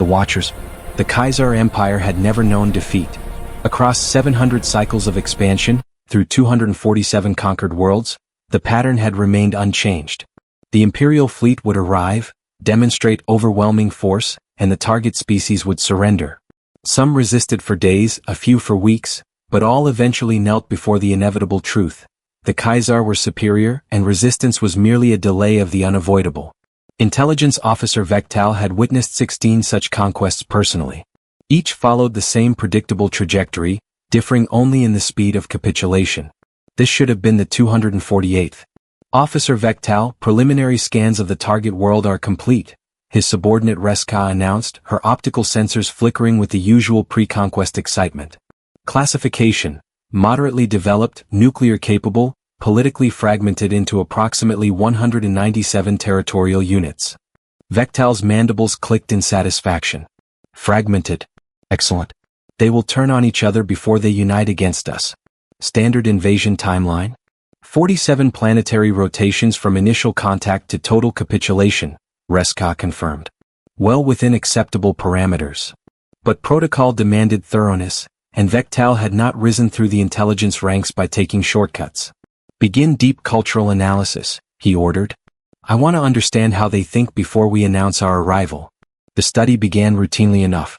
The Watchers. The Kaiser Empire had never known defeat. Across 700 cycles of expansion, through 247 conquered worlds, the pattern had remained unchanged. The Imperial fleet would arrive, demonstrate overwhelming force, and the target species would surrender. Some resisted for days, a few for weeks, but all eventually knelt before the inevitable truth. The Kaiser were superior, and resistance was merely a delay of the unavoidable. Intelligence Officer Vectal had witnessed 16 such conquests personally. Each followed the same predictable trajectory, differing only in the speed of capitulation. This should have been the 248th. Officer Vectal, preliminary scans of the target world are complete, his subordinate Reska announced, her optical sensors flickering with the usual pre-conquest excitement. Classification: moderately developed, nuclear-capable, politically fragmented into approximately 197 territorial units. Vectal's mandibles clicked in satisfaction. Fragmented. Excellent. They will turn on each other before they unite against us. Standard invasion timeline? 47 planetary rotations from initial contact to total capitulation, Reska confirmed. Well within acceptable parameters. But protocol demanded thoroughness, and Vectal had not risen through the intelligence ranks by taking shortcuts. Begin deep cultural analysis, he ordered. I want to understand how they think before we announce our arrival. The study began routinely enough.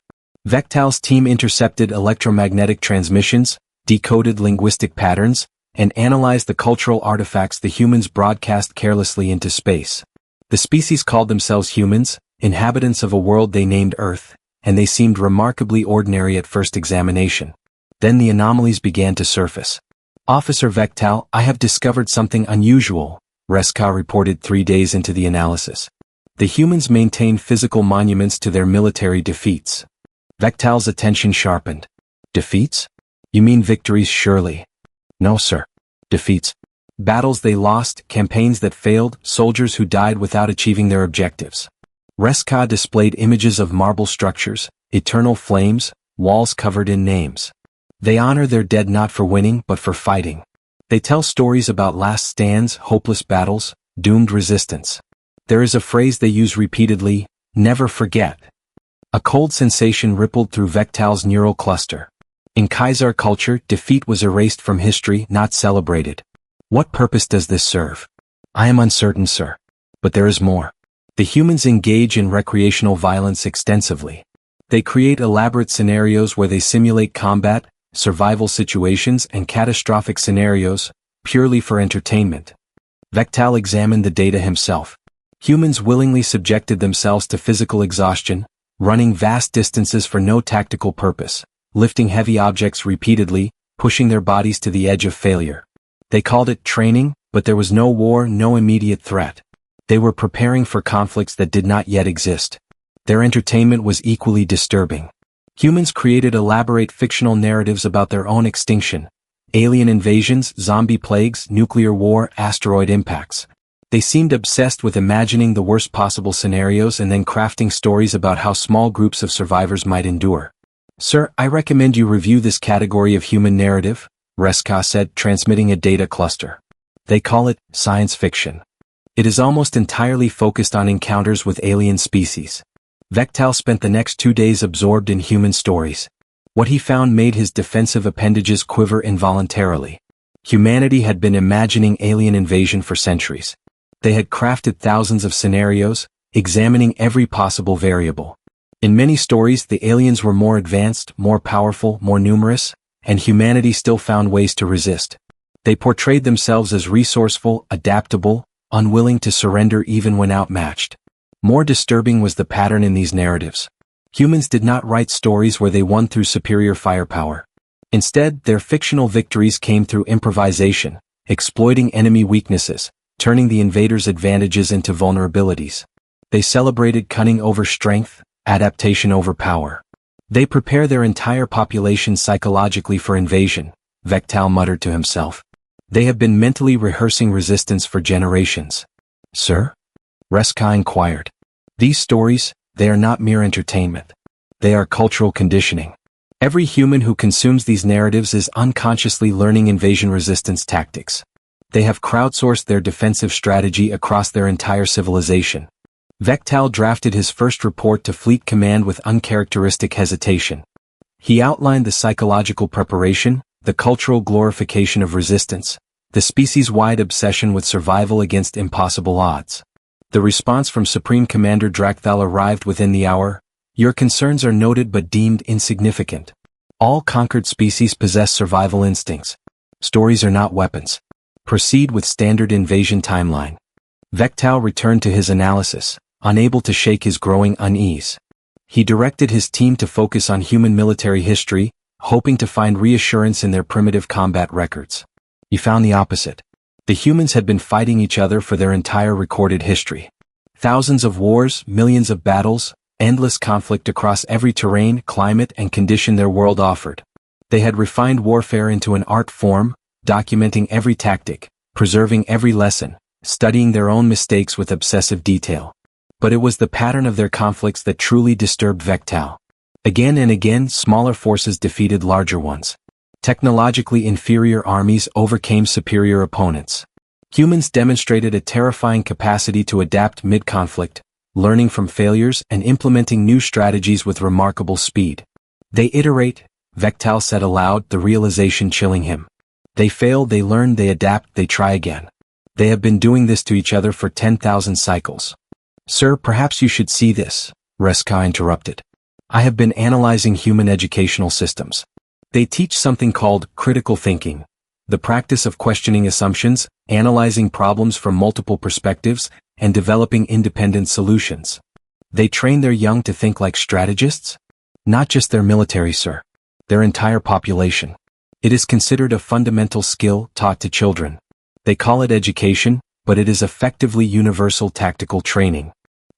Vectal's team intercepted electromagnetic transmissions, decoded linguistic patterns, and analyzed the cultural artifacts the humans broadcast carelessly into space. The species called themselves humans, inhabitants of a world they named Earth, and they seemed remarkably ordinary at first examination. Then the anomalies began to surface. Officer Vectal, I have discovered something unusual, Reska reported 3 days into the analysis. The humans maintain physical monuments to their military defeats. Vectal's attention sharpened. Defeats? You mean victories, surely? No, sir. Defeats. Battles they lost, campaigns that failed, soldiers who died without achieving their objectives. Reska displayed images of marble structures, eternal flames, walls covered in names. They honor their dead not for winning but for fighting. They tell stories about last stands, hopeless battles, doomed resistance. There is a phrase they use repeatedly, never forget. A cold sensation rippled through Vectal's neural cluster. In Kaiser culture, defeat was erased from history, not celebrated. What purpose does this serve? I am uncertain, sir. But there is more. The humans engage in recreational violence extensively. They create elaborate scenarios where they simulate combat, survival situations, and catastrophic scenarios, purely for entertainment. Vectal examined the data himself. Humans willingly subjected themselves to physical exhaustion, running vast distances for no tactical purpose, lifting heavy objects repeatedly, pushing their bodies to the edge of failure. They called it training, but there was no war, no immediate threat. They were preparing for conflicts that did not yet exist. Their entertainment was equally disturbing. Humans created elaborate fictional narratives about their own extinction. Alien invasions, zombie plagues, nuclear war, asteroid impacts. They seemed obsessed with imagining the worst possible scenarios and then crafting stories about how small groups of survivors might endure. Sir, I recommend you review this category of human narrative, Reska said, transmitting a data cluster. They call it science fiction. It is almost entirely focused on encounters with alien species. Vectal spent the next 2 days absorbed in human stories. What he found made his defensive appendages quiver involuntarily. Humanity had been imagining alien invasion for centuries. They had crafted thousands of scenarios, examining every possible variable. In many stories, the aliens were more advanced, more powerful, more numerous, and humanity still found ways to resist. They portrayed themselves as resourceful, adaptable, unwilling to surrender even when outmatched. More disturbing was the pattern in these narratives. Humans did not write stories where they won through superior firepower. Instead, their fictional victories came through improvisation, exploiting enemy weaknesses, turning the invaders' advantages into vulnerabilities. They celebrated cunning over strength, adaptation over power. They prepare their entire population psychologically for invasion, Vectal muttered to himself. They have been mentally rehearsing resistance for generations. Sir? Reska inquired. These stories, they are not mere entertainment. They are cultural conditioning. Every human who consumes these narratives is unconsciously learning invasion resistance tactics. They have crowdsourced their defensive strategy across their entire civilization. Vectal drafted his first report to Fleet Command with uncharacteristic hesitation. He outlined the psychological preparation, the cultural glorification of resistance, the species-wide obsession with survival against impossible odds. The response from Supreme Commander Drakthal arrived within the hour. Your concerns are noted but deemed insignificant. All conquered species possess survival instincts. Stories are not weapons. Proceed with standard invasion timeline. Vectal returned to his analysis, unable to shake his growing unease. He directed his team to focus on human military history, hoping to find reassurance in their primitive combat records. He found the opposite. The humans had been fighting each other for their entire recorded history. Thousands of wars, millions of battles, endless conflict across every terrain, climate, and condition their world offered. They had refined warfare into an art form, documenting every tactic, preserving every lesson, studying their own mistakes with obsessive detail. But it was the pattern of their conflicts that truly disturbed Vectal. Again and again, smaller forces defeated larger ones. Technologically inferior armies overcame superior opponents. Humans demonstrated a terrifying capacity to adapt mid-conflict, learning from failures and implementing new strategies with remarkable speed. They iterate, Vectal said aloud, the realization chilling him. They fail, they learn, they adapt, they try again. They have been doing this to each other for 10,000 cycles. Sir, perhaps you should see this, Reska interrupted. I have been analyzing human educational systems. They teach something called critical thinking, the practice of questioning assumptions, analyzing problems from multiple perspectives, and developing independent solutions. They train their young to think like strategists? Not just their military, sir. Their entire population. It is considered a fundamental skill taught to children. They call it education, but it is effectively universal tactical training.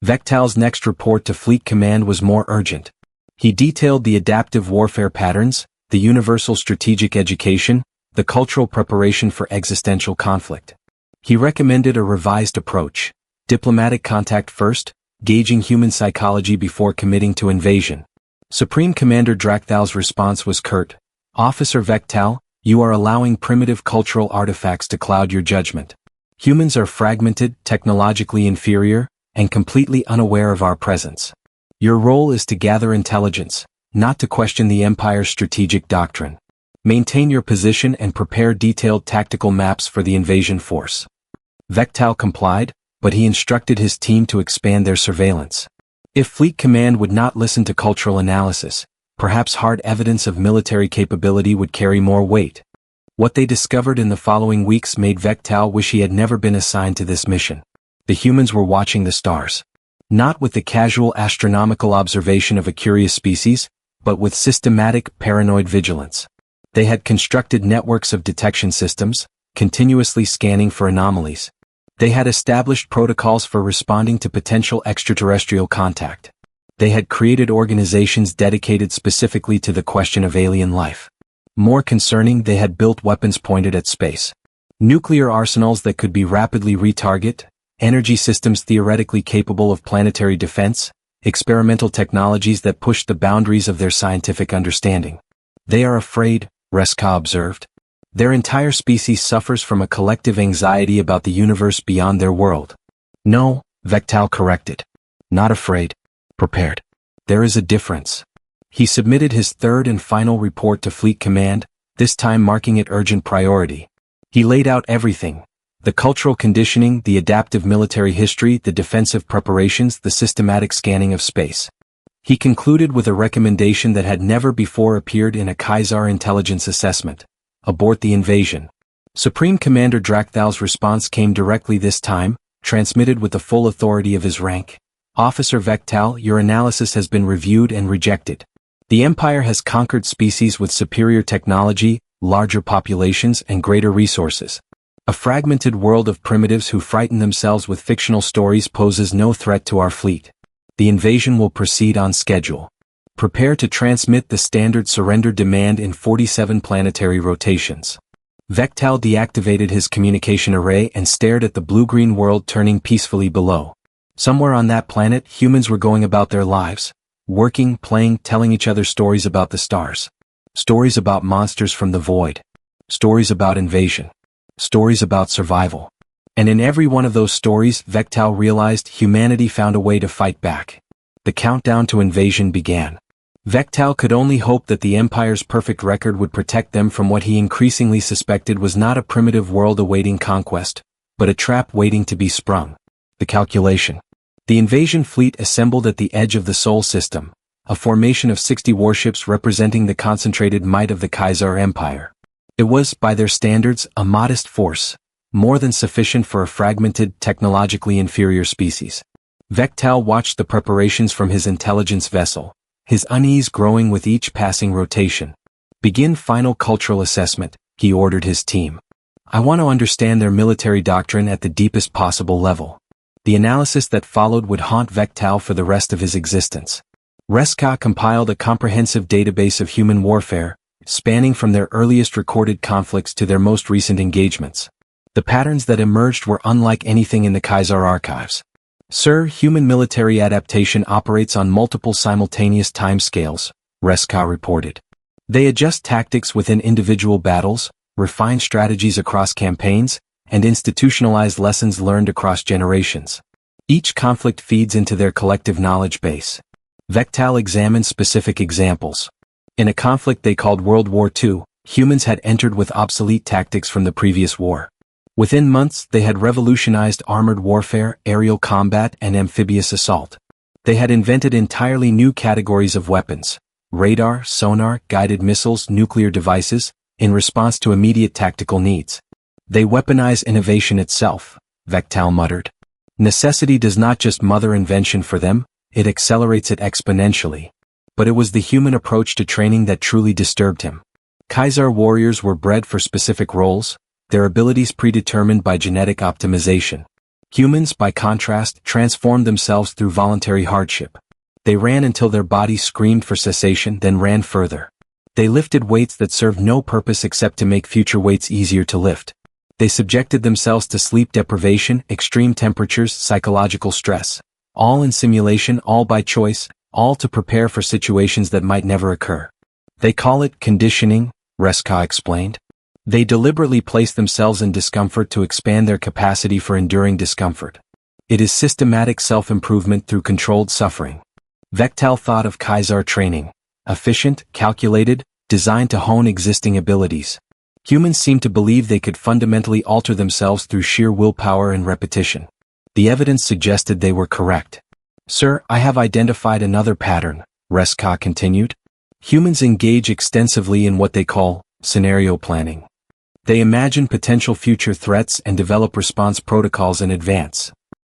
Vectal's next report to Fleet Command was more urgent. He detailed the adaptive warfare patterns, the universal strategic education, the cultural preparation for existential conflict. He recommended a revised approach. Diplomatic contact first, gauging human psychology before committing to invasion. Supreme Commander Drakthal's response was curt. Officer Vectal, you are allowing primitive cultural artifacts to cloud your judgment. Humans are fragmented, technologically inferior, and completely unaware of our presence. Your role is to gather intelligence, not to question the Empire's strategic doctrine. Maintain your position and prepare detailed tactical maps for the invasion force. Vectal complied, but he instructed his team to expand their surveillance. If Fleet Command would not listen to cultural analysis, perhaps hard evidence of military capability would carry more weight. What they discovered in the following weeks made Vectal wish he had never been assigned to this mission. The humans were watching the stars. Not with the casual astronomical observation of a curious species, but with systematic, paranoid vigilance. They had constructed networks of detection systems, continuously scanning for anomalies. They had established protocols for responding to potential extraterrestrial contact. They had created organizations dedicated specifically to the question of alien life. More concerning, they had built weapons pointed at space. Nuclear arsenals that could be rapidly retargeted, energy systems theoretically capable of planetary defense, experimental technologies that pushed the boundaries of their scientific understanding. They are afraid, Reska observed. Their entire species suffers from a collective anxiety about the universe beyond their world. No, Vectal corrected. Not afraid. Prepared. There is a difference. He submitted his third and final report to Fleet Command, this time marking it urgent priority. He laid out everything. The cultural conditioning, the adaptive military history, the defensive preparations, the systematic scanning of space. He concluded with a recommendation that had never before appeared in a Kaiser intelligence assessment. Abort the invasion. Supreme Commander Drakthal's response came directly this time, transmitted with the full authority of his rank. Officer Vectal, your analysis has been reviewed and rejected. The Empire has conquered species with superior technology, larger populations, and greater resources. A fragmented world of primitives who frighten themselves with fictional stories poses no threat to our fleet. The invasion will proceed on schedule. Prepare to transmit the standard surrender demand in 47 planetary rotations. Vectal deactivated his communication array and stared at the blue-green world turning peacefully below. Somewhere on that planet, humans were going about their lives, working, playing, telling each other stories about the stars. Stories about monsters from the void. Stories about invasion. Stories about survival. And in every one of those stories, Vectal realized humanity found a way to fight back. The countdown to invasion began. Vectal could only hope that the Empire's perfect record would protect them from what he increasingly suspected was not a primitive world awaiting conquest, but a trap waiting to be sprung. The calculation. The invasion fleet assembled at the edge of the Sol system, a formation of 60 warships representing the concentrated might of the Khazar Empire. It was, by their standards, a modest force, more than sufficient for a fragmented, technologically inferior species. Vectal watched the preparations from his intelligence vessel, his unease growing with each passing rotation. Begin final cultural assessment, he ordered his team. I want to understand their military doctrine at the deepest possible level. The analysis that followed would haunt Vectal for the rest of his existence. Reska compiled a comprehensive database of human warfare, spanning from their earliest recorded conflicts to their most recent engagements. The patterns that emerged were unlike anything in the Khazar archives. Sir, human military adaptation operates on multiple simultaneous timescales, Reska reported. They adjust tactics within individual battles, refine strategies across campaigns, and institutionalize lessons learned across generations. Each conflict feeds into their collective knowledge base. Vectal examined specific examples. In a conflict they called World War II, humans had entered with obsolete tactics from the previous war. Within months, they had revolutionized armored warfare, aerial combat, and amphibious assault. They had invented entirely new categories of weapons: radar, sonar, guided missiles, nuclear devices, in response to immediate tactical needs. They weaponize innovation itself, Vectal muttered. Necessity does not just mother invention for them, it accelerates it exponentially. But it was the human approach to training that truly disturbed him. Khazar warriors were bred for specific roles, their abilities predetermined by genetic optimization. Humans, by contrast, transformed themselves through voluntary hardship. They ran until their bodies screamed for cessation, then ran further. They lifted weights that served no purpose except to make future weights easier to lift. They subjected themselves to sleep deprivation, extreme temperatures, psychological stress. All in simulation, all by choice, all to prepare for situations that might never occur. They call it conditioning, Reska explained. They deliberately place themselves in discomfort to expand their capacity for enduring discomfort. It is systematic self-improvement through controlled suffering. Vectal thought of Khazar training. Efficient, calculated, designed to hone existing abilities. Humans seemed to believe they could fundamentally alter themselves through sheer willpower and repetition. The evidence suggested they were correct. Sir, I have identified another pattern, Reska continued. Humans engage extensively in what they call scenario planning. They imagine potential future threats and develop response protocols in advance.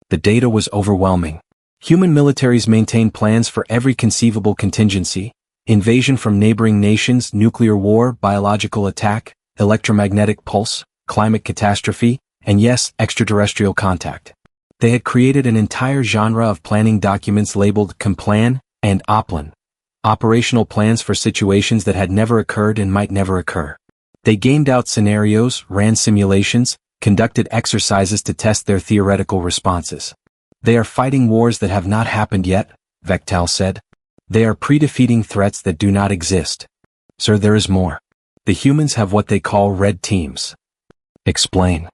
The data was overwhelming. Human militaries maintain plans for every conceivable contingency: invasion from neighboring nations, nuclear war, biological attack, electromagnetic pulse, climate catastrophe, and yes, extraterrestrial contact. They had created an entire genre of planning documents labeled COMPLAN and OPLAN, operational plans for situations that had never occurred and might never occur. They gamed out scenarios, ran simulations, conducted exercises to test their theoretical responses. They are fighting wars that have not happened yet, Vectal said. They are pre-defeating threats that do not exist. Sir, there is more. The humans have what they call red teams. Explain.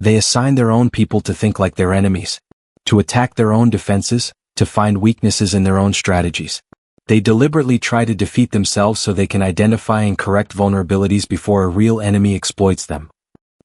They assign their own people to think like their enemies, to attack their own defenses, to find weaknesses in their own strategies. They deliberately try to defeat themselves so they can identify and correct vulnerabilities before a real enemy exploits them.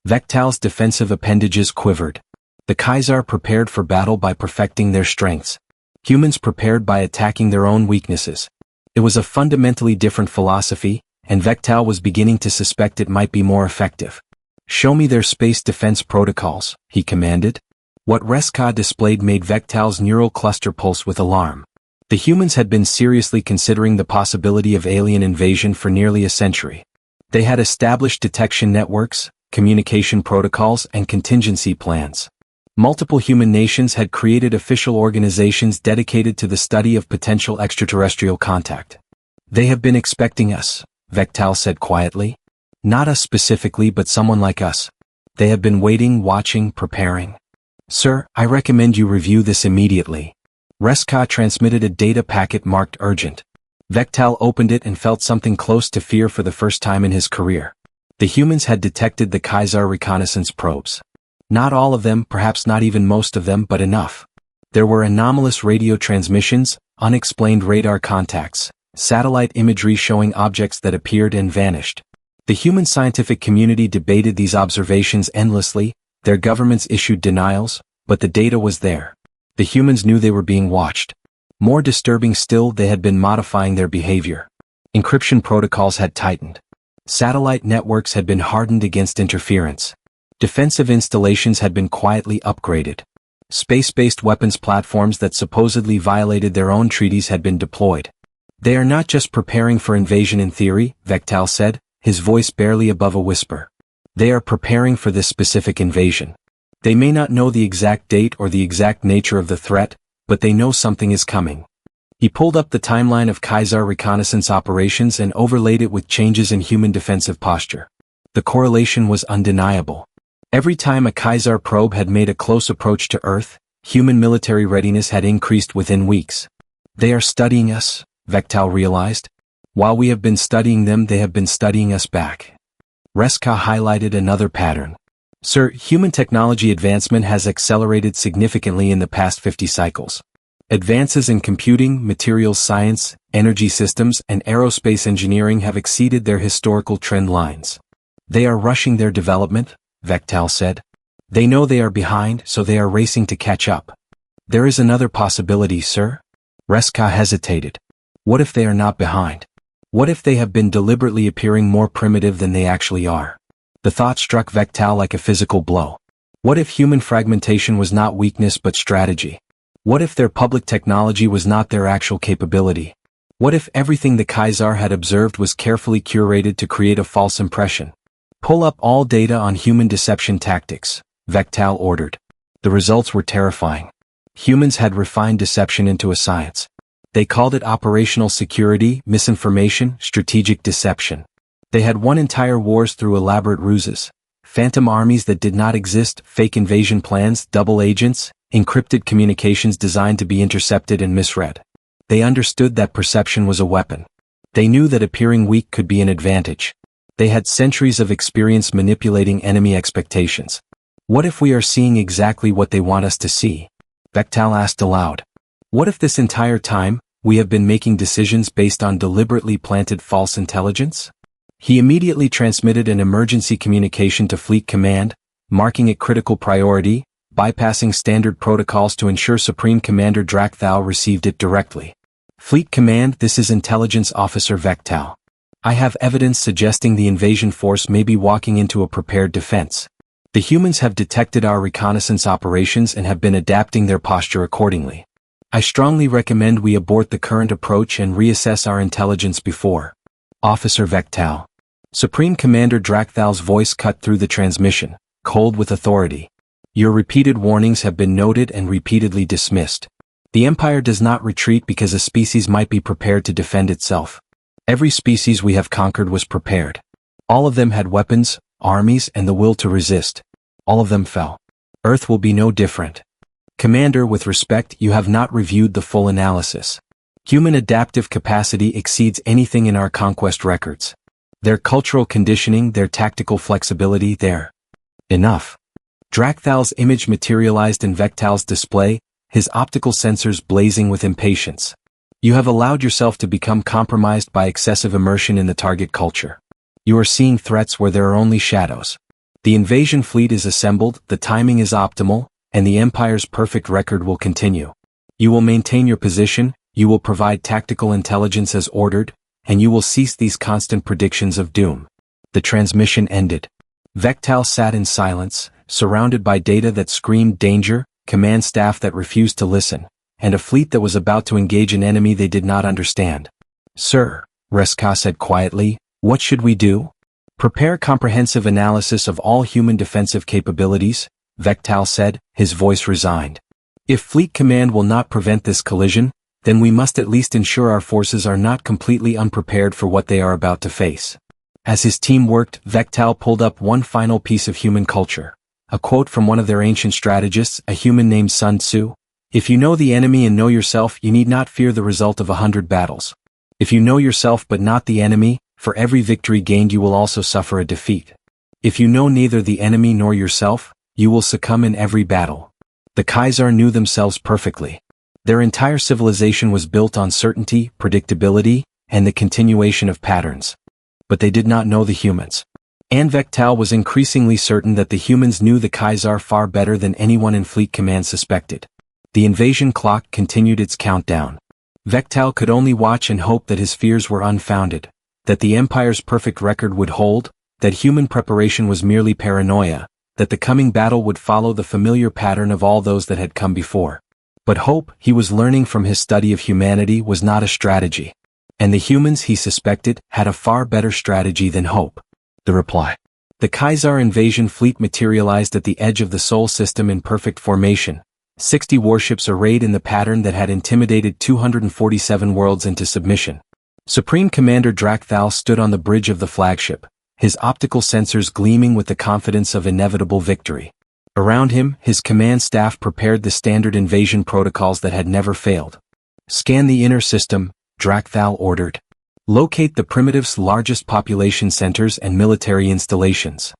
Vectal's defensive appendages quivered. The Khazar prepared for battle by perfecting their strengths. Humans prepared by attacking their own weaknesses. It was a fundamentally different philosophy, and Vectal was beginning to suspect it might be more effective. Show me their space defense protocols, he commanded. What Reska displayed made Vectal's neural cluster pulse with alarm. The humans had been seriously considering the possibility of alien invasion for nearly a century. They had established detection networks, communication protocols, and contingency plans. Multiple human nations had created official organizations dedicated to the study of potential extraterrestrial contact. They have been expecting us, Vectal said quietly. Not us specifically, but someone like us. They have been waiting, watching, preparing. Sir, I recommend you review this immediately. Reska transmitted a data packet marked urgent. Vectal opened it and felt something close to fear for the first time in his career. The humans had detected the Khazar reconnaissance probes. Not all of them, perhaps not even most of them, but enough. There were anomalous radio transmissions, unexplained radar contacts, satellite imagery showing objects that appeared and vanished. The human scientific community debated these observations endlessly, their governments issued denials, but the data was there. The humans knew they were being watched. More disturbing still, they had been modifying their behavior. Encryption protocols had tightened. Satellite networks had been hardened against interference. Defensive installations had been quietly upgraded. Space-based weapons platforms that supposedly violated their own treaties had been deployed. They are not just preparing for invasion in theory, Vectal said, his voice barely above a whisper. They are preparing for this specific invasion. They may not know the exact date or the exact nature of the threat, but they know something is coming. He pulled up the timeline of Kaiser reconnaissance operations and overlaid it with changes in human defensive posture. The correlation was undeniable. Every time a Kaiser probe had made a close approach to Earth, human military readiness had increased within weeks. They are studying us, Vectal realized. While we have been studying them, they have been studying us back. Reska highlighted another pattern. Sir, human technology advancement has accelerated significantly in the past 50 cycles. Advances in computing, materials science, energy systems, and aerospace engineering have exceeded their historical trend lines. They are rushing their development, Vectal said. They know they are behind, so they are racing to catch up. There is another possibility, sir. Reska hesitated. What if they are not behind? What if they have been deliberately appearing more primitive than they actually are? The thought struck Vectal like a physical blow. What if human fragmentation was not weakness but strategy? What if their public technology was not their actual capability? What if everything the Kaiser had observed was carefully curated to create a false impression? Pull up all data on human deception tactics, Vectal ordered. The results were terrifying. Humans had refined deception into a science. They called it operational security, misinformation, strategic deception. They had won entire wars through elaborate ruses. Phantom armies that did not exist, fake invasion plans, double agents, encrypted communications designed to be intercepted and misread. They understood that perception was a weapon. They knew that appearing weak could be an advantage. They had centuries of experience manipulating enemy expectations. What if we are seeing exactly what they want us to see? Vectal asked aloud. What if this entire time, we have been making decisions based on deliberately planted false intelligence? He immediately transmitted an emergency communication to Fleet Command, marking it critical priority, bypassing standard protocols to ensure Supreme Commander Drakthal received it directly. Fleet Command, this is Intelligence Officer Vectal. I have evidence suggesting the invasion force may be walking into a prepared defense. The humans have detected our reconnaissance operations and have been adapting their posture accordingly. I strongly recommend we abort the current approach and reassess our intelligence before. Officer Vectal. Supreme Commander Drakthal's voice cut through the transmission, cold with authority. Your repeated warnings have been noted and repeatedly dismissed. The Empire does not retreat because a species might be prepared to defend itself. Every species we have conquered was prepared. All of them had weapons, armies, and the will to resist. All of them fell. Earth will be no different. Commander, with respect, you have not reviewed the full analysis. Human adaptive capacity exceeds anything in our conquest records. Their cultural conditioning, their tactical flexibility, Enough. Drakthal's image materialized in Vectal's display, his optical sensors blazing with impatience. You have allowed yourself to become compromised by excessive immersion in the target culture. You are seeing threats where there are only shadows. The invasion fleet is assembled, the timing is optimal, and the Empire's perfect record will continue. You will maintain your position, you will provide tactical intelligence as ordered, and you will cease these constant predictions of doom. The transmission ended. Vectal sat in silence, surrounded by data that screamed danger, command staff that refused to listen, and a fleet that was about to engage an enemy they did not understand. Sir, Reska said quietly, what should we do? Prepare comprehensive analysis of all human defensive capabilities, Vectal said, his voice resigned. If Fleet Command will not prevent this collision, then we must at least ensure our forces are not completely unprepared for what they are about to face. As his team worked, Vectal pulled up one final piece of human culture. A quote from one of their ancient strategists, a human named Sun Tzu. If you know the enemy and know yourself, you need not fear the result of 100 battles. If you know yourself but not the enemy, for every victory gained you will also suffer a defeat. If you know neither the enemy nor yourself, You will succumb in every battle. The Kaiser knew themselves perfectly. Their entire civilization was built on certainty, predictability, and the continuation of patterns. But they did not know the humans. And Vectal was increasingly certain that the humans knew the Kaiser far better than anyone in Fleet Command suspected. The invasion clock continued its countdown. Vectal could only watch and hope that his fears were unfounded, that the Empire's perfect record would hold, that human preparation was merely paranoia, that the coming battle would follow the familiar pattern of all those that had come before. But hope, he was learning from his study of humanity, was not a strategy. And the humans, he suspected, had a far better strategy than hope. The reply. The Kaiser invasion fleet materialized at the edge of the Sol system in perfect formation, 60 warships arrayed in the pattern that had intimidated 247 worlds into submission. Supreme Commander Drakthal stood on the bridge of the flagship, his optical sensors gleaming with the confidence of inevitable victory. Around him, his command staff prepared the standard invasion protocols that had never failed. Scan the inner system, Drakthal ordered. Locate the primitive's largest population centers and military installations.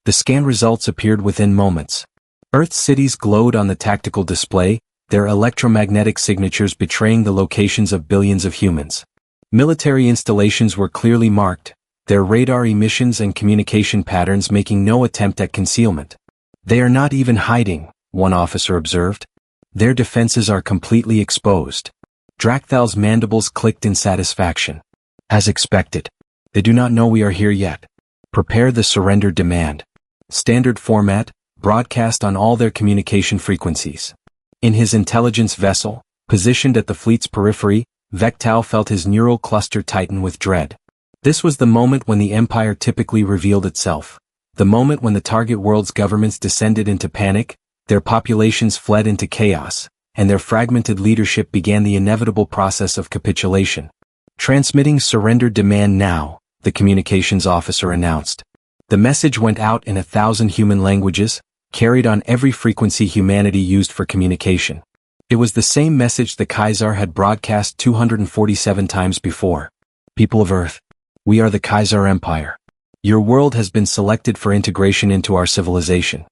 The scan results appeared within moments. Earth's cities glowed on the tactical display, their electromagnetic signatures betraying the locations of billions of humans. Military installations were clearly marked, their radar emissions and communication patterns making no attempt at concealment. They are not even hiding, one officer observed. Their defenses are completely exposed. Drakthal's mandibles clicked in satisfaction. As expected. They do not know we are here yet. Prepare the surrender demand. Standard format, broadcast on all their communication frequencies. In his intelligence vessel, positioned at the fleet's periphery, Vectal felt his neural cluster tighten with dread. This was the moment when the Empire typically revealed itself. The moment when the target world's governments descended into panic, their populations fled into chaos, and their fragmented leadership began the inevitable process of capitulation. Transmitting surrender demand now, the communications officer announced. The message went out in 1,000 human languages, carried on every frequency humanity used for communication. It was the same message the Kaiser had broadcast 247 times before. People of Earth, we are the Kaiser Empire. Your world has been selected for integration into our civilization.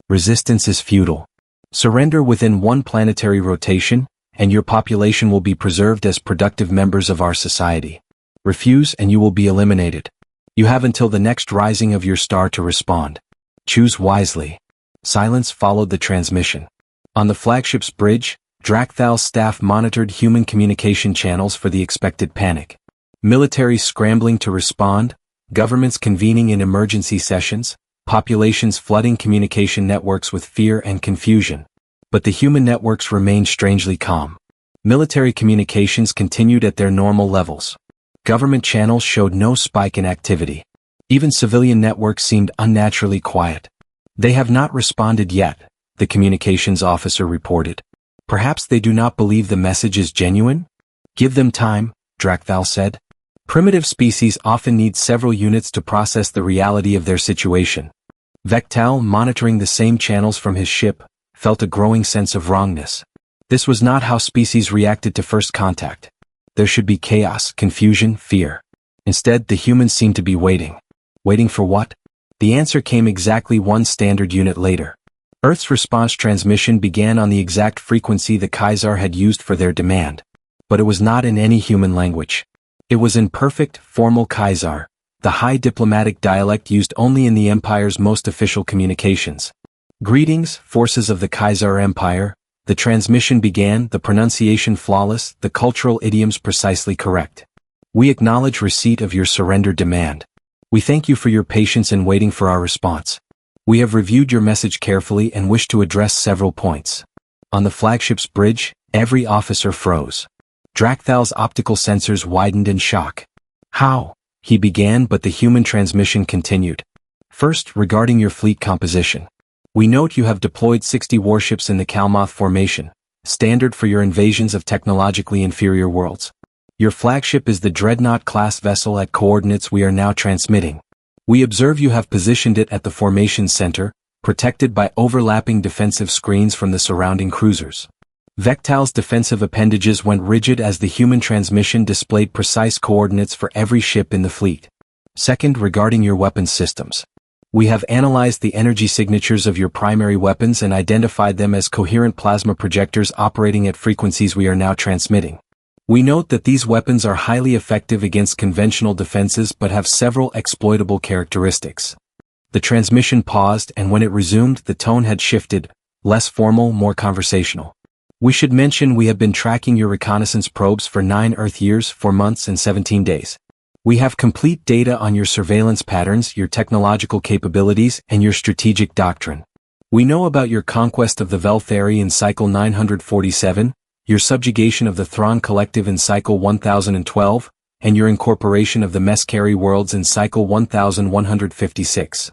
Resistance is futile. Surrender within one planetary rotation, and your population will be preserved as productive members of our society. Refuse and you will be eliminated. You have until the next rising of your star to respond. Choose wisely. Silence followed the transmission. On the flagship's bridge, Drakthal's staff monitored human communication channels for the expected panic. Militaries scrambling to respond, governments convening in emergency sessions, populations flooding communication networks with fear and confusion. But the human networks remained strangely calm. Military communications continued at their normal levels. Government channels showed no spike in activity. Even civilian networks seemed unnaturally quiet. They have not responded yet, the communications officer reported. Perhaps they do not believe the message is genuine? Give them time, Drakthal said. Primitive species often need several units to process the reality of their situation. Vectal, monitoring the same channels from his ship, felt a growing sense of wrongness. This was not how species reacted to first contact. There should be chaos, confusion, fear. Instead, the humans seemed to be waiting. Waiting for what? The answer came exactly one standard unit later. Earth's response transmission began on the exact frequency the Kaiser had used for their demand. But it was not in any human language. It was in perfect, formal Kaiser, the high diplomatic dialect used only in the Empire's most official communications. Greetings, forces of the Kaiser Empire. The transmission began, the pronunciation flawless, the cultural idioms precisely correct. We acknowledge receipt of your surrender demand. We thank you for your patience in waiting for our response. We have reviewed your message carefully and wish to address several points. On the flagship's bridge, every officer froze. Drakthal's optical sensors widened in shock. How? He began, but the human transmission continued. First, regarding your fleet composition. We note you have deployed 60 warships in the Kalmoth formation, standard for your invasions of technologically inferior worlds. Your flagship is the Dreadnought-class vessel at coordinates we are now transmitting. We observe you have positioned it at the formation center, protected by overlapping defensive screens from the surrounding cruisers. Vectal's defensive appendages went rigid as the human transmission displayed precise coordinates for every ship in the fleet. Second, regarding your weapons systems. We have analyzed the energy signatures of your primary weapons and identified them as coherent plasma projectors operating at frequencies we are now transmitting. We note that these weapons are highly effective against conventional defenses but have several exploitable characteristics. The transmission paused, and when it resumed, the tone had shifted, less formal, more conversational. We should mention we have been tracking your reconnaissance probes for 9 Earth years, 4 months and 17 days. We have complete data on your surveillance patterns, your technological capabilities, and your strategic doctrine. We know about your conquest of the Velthari in Cycle 947, your subjugation of the Thrawn Collective in Cycle 1012, and your incorporation of the Mescari worlds in Cycle 1156.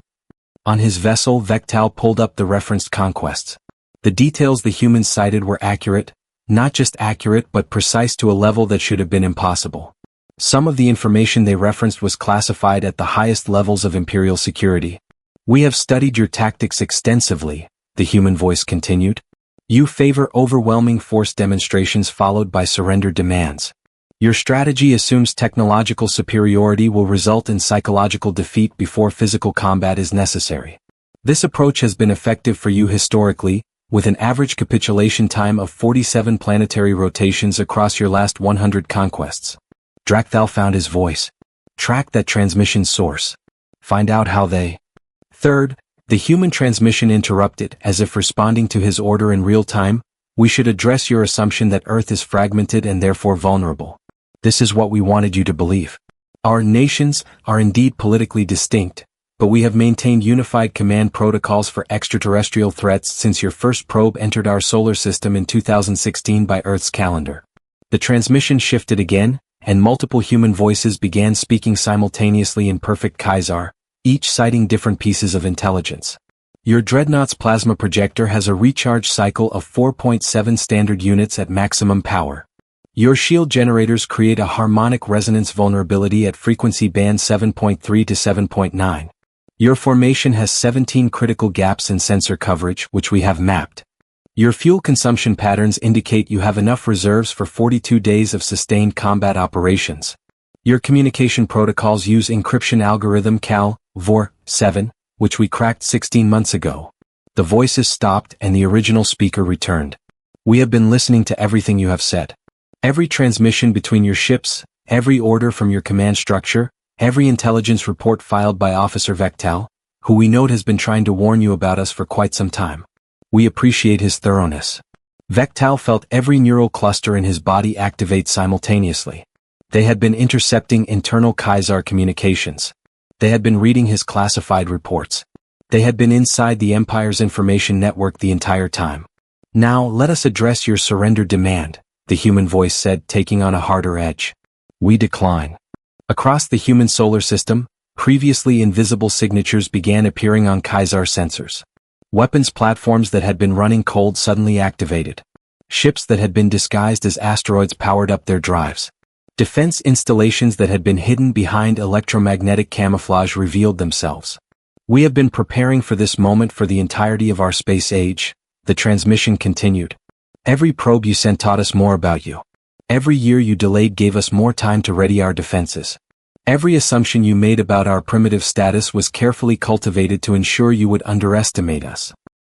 On his vessel, Vectal pulled up the referenced conquests. The details the humans cited were accurate, not just accurate but precise to a level that should have been impossible. Some of the information they referenced was classified at the highest levels of Imperial security. We have studied your tactics extensively, the human voice continued. You favor overwhelming force demonstrations followed by surrender demands. Your strategy assumes technological superiority will result in psychological defeat before physical combat is necessary. This approach has been effective for you historically, with an average capitulation time of 47 planetary rotations across your last 100 conquests. Drakthal found his voice. Track that transmission source. Find out how they... Third, the human transmission interrupted, as if responding to his order in real time. We should address your assumption that Earth is fragmented and therefore vulnerable. This is what we wanted you to believe. Our nations are indeed politically distinct, but we have maintained unified command protocols for extraterrestrial threats since your first probe entered our solar system in 2016 by Earth's calendar. The transmission shifted again, and multiple human voices began speaking simultaneously in perfect Kaiser, each citing different pieces of intelligence. Your Dreadnought's plasma projector has a recharge cycle of 4.7 standard units at maximum power. Your shield generators create a harmonic resonance vulnerability at frequency band 7.3 to 7.9. Your formation has 17 critical gaps in sensor coverage, which we have mapped. Your fuel consumption patterns indicate you have enough reserves for 42 days of sustained combat operations. Your communication protocols use encryption algorithm Cal-vor-7, which we cracked 16 months ago. The voices stopped and the original speaker returned. We have been listening to everything you have said. Every transmission between your ships, every order from your command structure, every intelligence report filed by Officer Vectal, who we note has been trying to warn you about us for quite some time. We appreciate his thoroughness. Vectal felt every neural cluster in his body activate simultaneously. They had been intercepting internal Kaiser communications. They had been reading his classified reports. They had been inside the Empire's information network the entire time. Now let us address your surrender demand, the human voice said, taking on a harder edge. We decline. Across the human solar system, previously invisible signatures began appearing on Kaiser sensors. Weapons platforms that had been running cold suddenly activated. Ships that had been disguised as asteroids powered up their drives. Defense installations that had been hidden behind electromagnetic camouflage revealed themselves. We have been preparing for this moment for the entirety of our space age, the transmission continued. Every probe you sent taught us more about you. Every year you delayed gave us more time to ready our defenses. Every assumption you made about our primitive status was carefully cultivated to ensure you would underestimate us.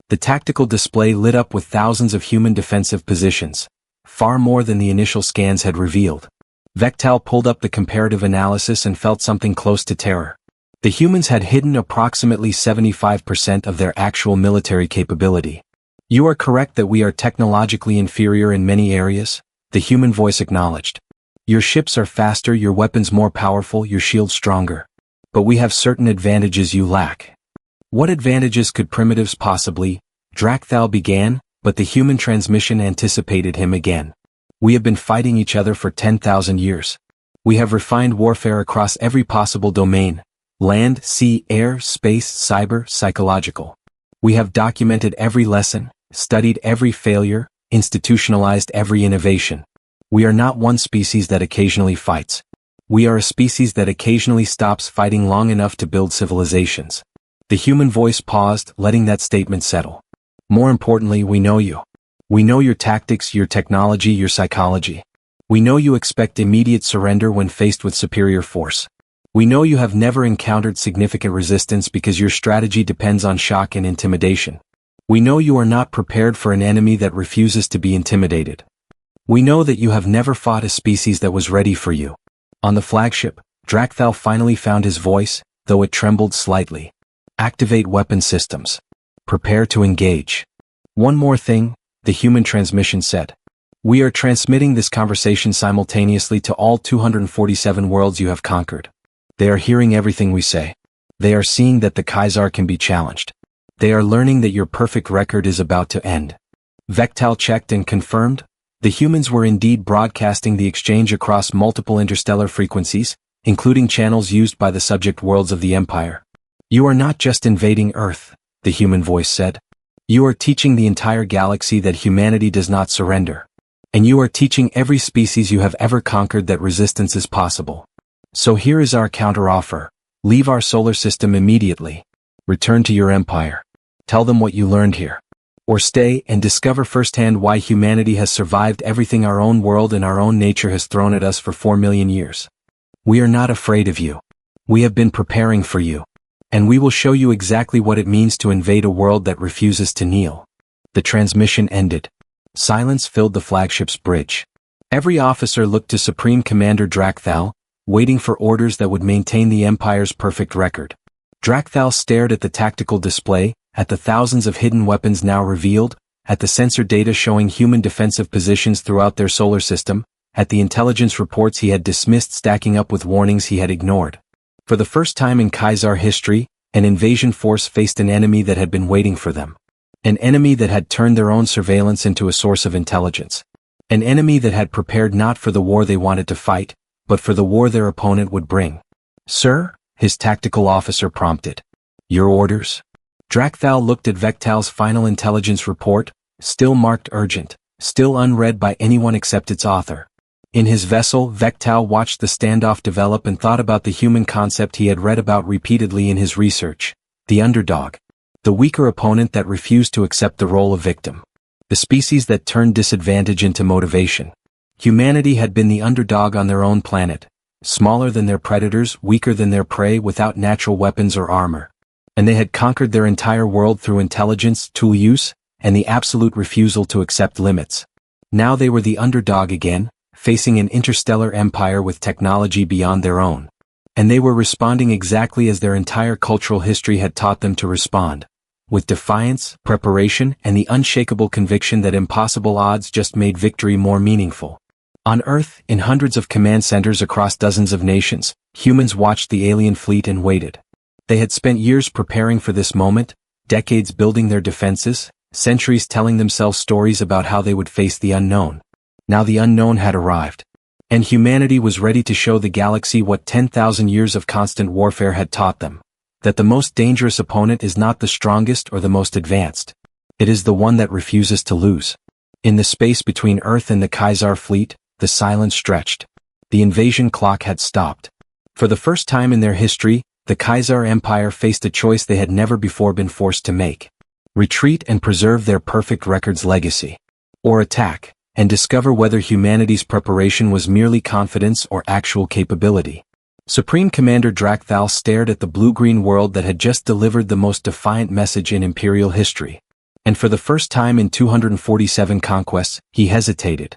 The tactical display lit up with thousands of human defensive positions, far more than the initial scans had revealed. Vectal pulled up the comparative analysis and felt something close to terror. The humans had hidden approximately 75% of their actual military capability. You are correct that we are technologically inferior in many areas, the human voice acknowledged. Your ships are faster, your weapons more powerful, your shields stronger. But we have certain advantages you lack. What advantages could primitives possibly? Drakthal began, but the human transmission anticipated him again. We have been fighting each other for 10,000 years. We have refined warfare across every possible domain: land, sea, air, space, cyber, psychological. We have documented every lesson, studied every failure, institutionalized every innovation. We are not one species that occasionally fights. We are a species that occasionally stops fighting long enough to build civilizations. The human voice paused, letting that statement settle. More importantly, we know you. We know your tactics, your technology, your psychology. We know you expect immediate surrender when faced with superior force. We know you have never encountered significant resistance because your strategy depends on shock and intimidation. We know you are not prepared for an enemy that refuses to be intimidated. We know that you have never fought a species that was ready for you. On the flagship, Drakthal finally found his voice, though it trembled slightly. Activate weapon systems. Prepare to engage. One more thing, the human transmission said. We are transmitting this conversation simultaneously to all 247 worlds you have conquered. They are hearing everything we say. They are seeing that the Kaiser can be challenged. They are learning that your perfect record is about to end. Vectal checked and confirmed. The humans were indeed broadcasting the exchange across multiple interstellar frequencies, including channels used by the subject worlds of the Empire. You are not just invading Earth, the human voice said. You are teaching the entire galaxy that humanity does not surrender. And you are teaching every species you have ever conquered that resistance is possible. So here is our counteroffer. Leave our solar system immediately. Return to your empire. Tell them what you learned here. Or stay and discover firsthand why humanity has survived everything our own world and our own nature has thrown at us for 4 million years. We are not afraid of you. We have been preparing for you. And we will show you exactly what it means to invade a world that refuses to kneel. The transmission ended. Silence filled the flagship's bridge. Every officer looked to Supreme Commander Drakthal, waiting for orders that would maintain the Empire's perfect record. Drakthal stared at the tactical display, at the thousands of hidden weapons now revealed, at the sensor data showing human defensive positions throughout their solar system, at the intelligence reports he had dismissed stacking up with warnings he had ignored. For the first time in Kaiser history, an invasion force faced an enemy that had been waiting for them. An enemy that had turned their own surveillance into a source of intelligence. An enemy that had prepared not for the war they wanted to fight, but for the war their opponent would bring. Sir? His tactical officer prompted. Your orders? Drakthal looked at Vectal's final intelligence report, still marked urgent, still unread by anyone except its author. In his vessel, Vectal watched the standoff develop and thought about the human concept he had read about repeatedly in his research. The underdog. The weaker opponent that refused to accept the role of victim. The species that turned disadvantage into motivation. Humanity had been the underdog on their own planet. Smaller than their predators, weaker than their prey, without natural weapons or armor. And they had conquered their entire world through intelligence, tool use, and the absolute refusal to accept limits. Now they were the underdog again, facing an interstellar empire with technology beyond their own. And they were responding exactly as their entire cultural history had taught them to respond. With defiance, preparation, and the unshakable conviction that impossible odds just made victory more meaningful. On Earth, in hundreds of command centers across dozens of nations, humans watched the alien fleet and waited. They had spent years preparing for this moment, decades building their defenses, centuries telling themselves stories about how they would face the unknown. Now the unknown had arrived. And humanity was ready to show the galaxy what 10,000 years of constant warfare had taught them. That the most dangerous opponent is not the strongest or the most advanced. It is the one that refuses to lose. In the space between Earth and the Kaiser fleet, the silence stretched. The invasion clock had stopped. For the first time in their history, the Kaiser Empire faced a choice they had never before been forced to make. Retreat and preserve their perfect record's legacy. Or attack, and discover whether humanity's preparation was merely confidence or actual capability. Supreme Commander Drakthal stared at the blue-green world that had just delivered the most defiant message in Imperial history. And for the first time in 247 conquests, he hesitated.